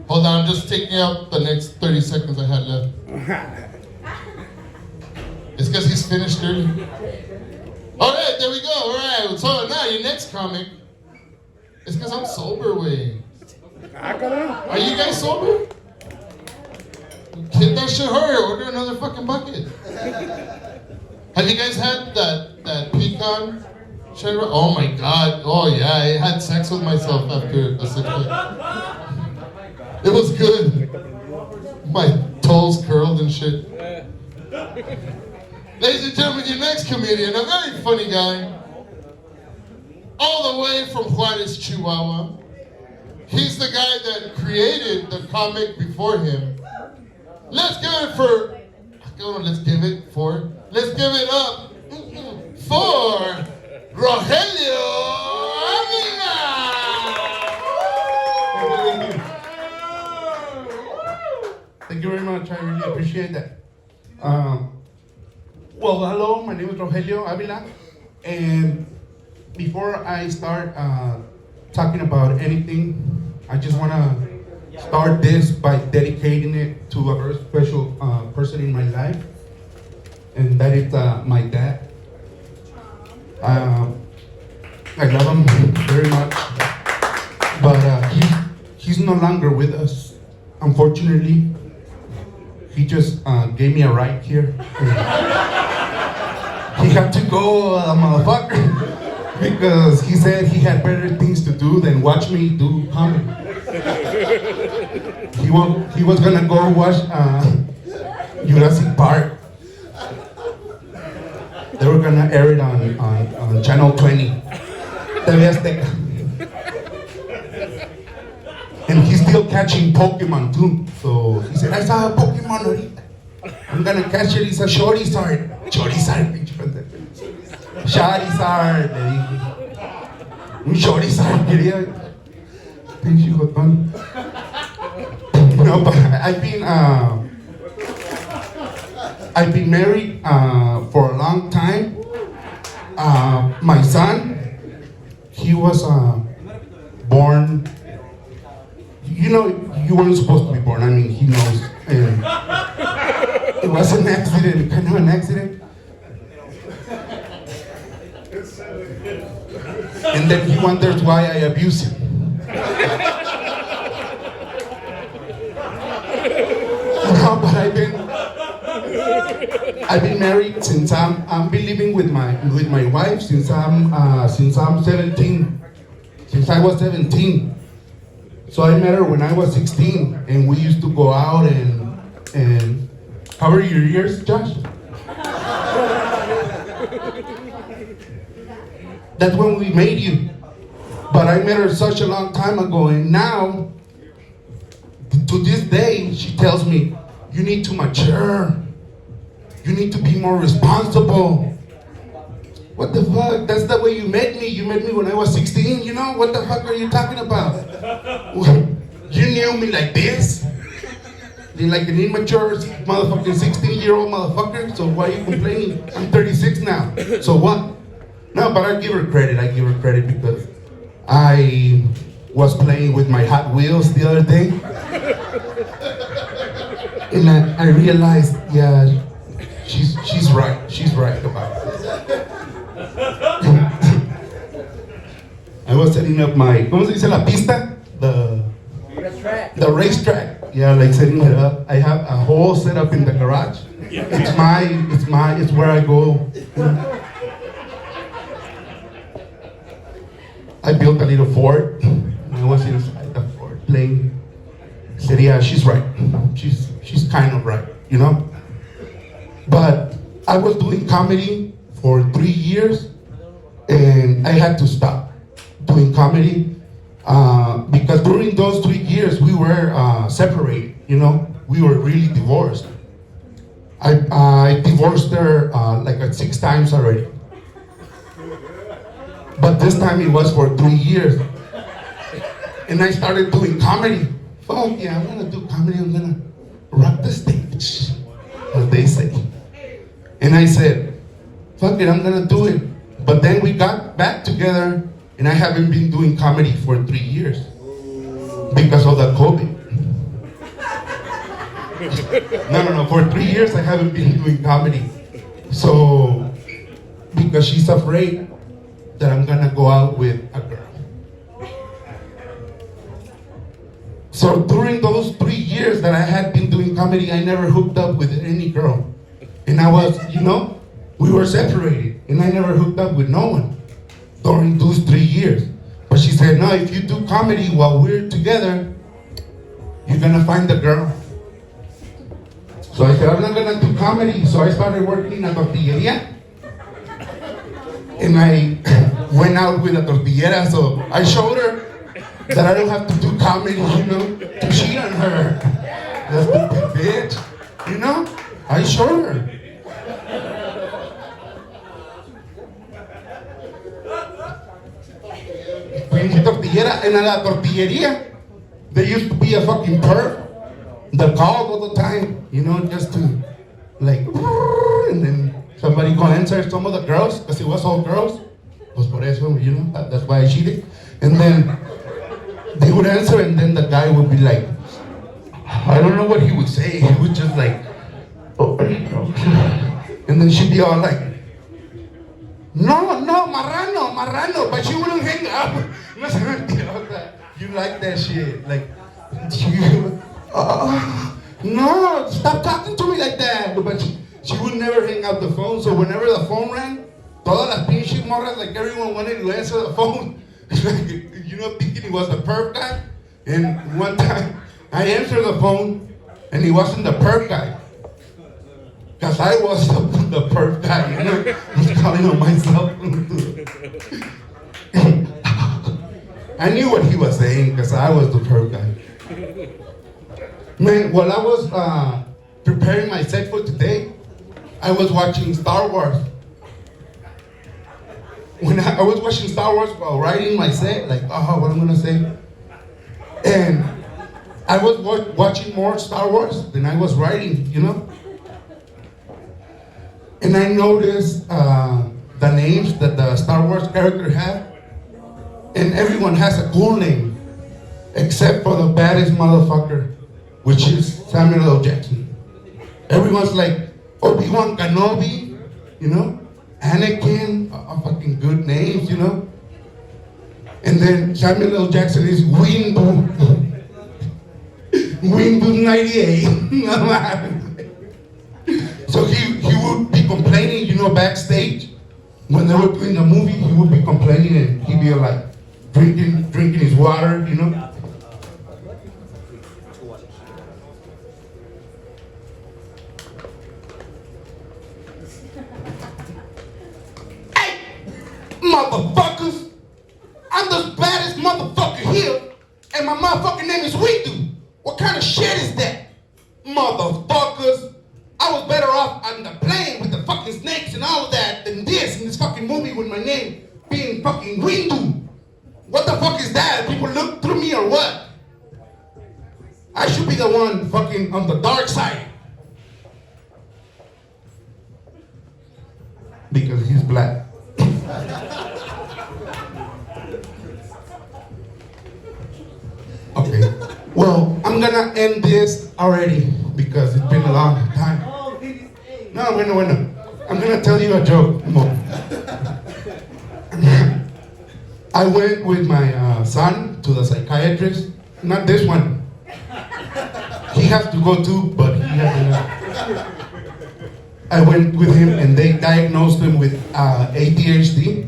Hold on, I'm just taking out the next 30 seconds I had left. It's because he's finished early. Alright, there we go. Alright, so now your next comic. It's because I'm sober, way. Are you guys sober? Hit that shit hard. Order another fucking bucket. Have you guys had that pecan? Oh my god. Oh yeah, I had sex with myself after a 6 pack. It was good. My toes curled and shit. Ladies and gentlemen, your next comedian, a very funny guy. All the way from Juarez, Chihuahua. He's the guy that created the comic before him. Let's give it for, let's give it up for Rogelio Avila. Thank you very much. I really appreciate that. Well, hello. My name is Rogelio Avila, and before I start talking about anything, I just want to start this by dedicating it to a very special person in my life, and that is my dad. I love him very much, but he's no longer with us, unfortunately. He just gave me a ride here. He had to go, motherfucker, because he said he had better things to do than watch me do comedy. He was gonna go watch Jurassic Park. They were gonna air it on Channel 20, TV Azteca. And he's still catching Pokemon too. So he said, I saw a Pokemon ahorita. I'm gonna catch it. It's a Charizard. Charizard, Charizard, le dije. Un Charizard, quería. Pinche jotón. No, but I've been married for a long time. My son, he was born. You know, you weren't supposed to be born. I mean, he knows. And it was an accident, kind of an accident. And then he wonders why I abuse him. No, but I've been married since I've been living with my wife since I'm 17. Since I was 17. So I met her when I was 16, and we used to go out and cover your ears, Josh. That's when we made you. But I met her such a long time ago, and now, to this day, she tells me, you need to mature. You need to be more responsible. What the fuck? That's the way you met me. You met me when I was 16, you know? What the fuck are you talking about? You knew me like this? You're like an immature motherfucking 16-year-old motherfucker, so why are you complaining? I'm 36 now, so what? No, but I give her credit because I was playing with my Hot Wheels the other day, and I realized, yeah, she's right about it. I was setting up my, ¿cómo se dice la pista? The racetrack. Yeah, like setting it up. I have a whole setup in the garage. It's where I go. I built a little fort. I was inside the fort playing. I said, yeah, she's right. She's kind of right, you know? But I was doing comedy for 3 years, and I had to stop doing comedy because during those 3 years we were separated. You know, we were really divorced. I divorced her like 6 times already, but this time it was for 3 years, and I started doing comedy. Fuck yeah, I'm gonna do comedy. I'm gonna rock the stage, as they say. And I said, fuck it, I'm gonna do it. But then we got back together, and I haven't been doing comedy for 3 years because of the COVID. No. For 3 years, I haven't been doing comedy. So, because she's afraid that I'm gonna go out with a girl. So during those 3 years that I had been doing comedy, I never hooked up with any girl. And I was, we were separated, and I never hooked up with no one during those 3 years. But she said, no, if you do comedy while we're together, you're gonna find the girl. So I said, I'm not gonna do comedy. So I started working in a tortilleria. And I went out with a tortillera, so I showed her that I don't have to do comedy, to cheat on her. That's the bitch, I showed her. Pinche tortillera, and at la tortillería, there used to be a fucking perp that called all the time, just to, like, and then somebody go answer some of the girls, because it was all girls. Pues por eso, that's why I cheated. And then they would answer, and then the guy would be like, I don't know what he would say. He would just like, oh, and then she'd be all like, no, marrano, but she wouldn't hang up. You like that shit. Like, no, stop talking to me like that. But she would never hang up the phone. So whenever the phone rang, todas las pinches morras, like everyone wanted to answer the phone. Thinking he was the perp guy. And one time, I answered the phone, and he wasn't the perp guy. Because I was the perp guy, I was calling on myself. I knew what he was saying, because I was the perp guy. Man, while I was preparing my set for today, I was watching Star Wars. When I was watching Star Wars while writing my set, like, what I'm gonna say. And I was watching more Star Wars than I was writing, And I noticed the names that the Star Wars characters have. And everyone has a cool name, except for the baddest motherfucker, which is Samuel L. Jackson. Everyone's like, Obi-Wan Kenobi, Anakin, fucking good names, And then Samuel L. Jackson is Windu 98. So he would be complaining, backstage. When they were doing the movie, he would be complaining, and he'd be like drinking his water, Hey, motherfuckers! I'm the baddest motherfucker here, and my motherfucking name is Windu. What kind of shit is that? Motherfuckers! I was better off on the plane with the fucking snakes and all of that than this in this fucking movie with my name being fucking Windu. What the fuck is that? People look through me or what? I should be the one fucking on the dark side. Because he's black. Okay. Well, I'm gonna end this already because it's been a long time. No, bueno. I'm gonna tell you a joke. I went with my son to the psychiatrist. Not this one. He has to go too, but he has to. I went with him, and they diagnosed him with ADHD.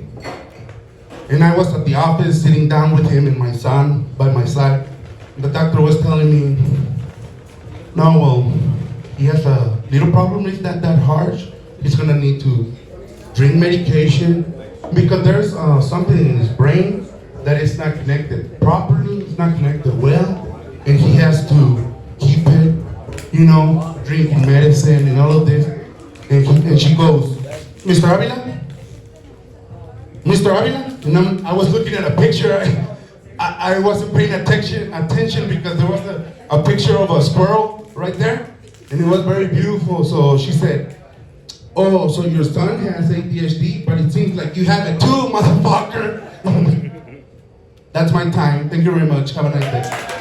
And I was at the office sitting down with him and my son by my side. The doctor was telling me, no, well, he has a little problem. It's not that harsh. He's gonna need to drink medication because there's something in his brain that is not connected properly. It's not connected well, and he has to keep it, drinking medicine and all of this. And she goes, Mr. Avila? Mr. Avila? And I was looking at a picture. I wasn't paying attention because there was a picture of a squirrel right there, and it was very beautiful. So she said, oh, so your son has ADHD, but it seems like you have it too, motherfucker. That's my time. Thank you very much. Have a nice day.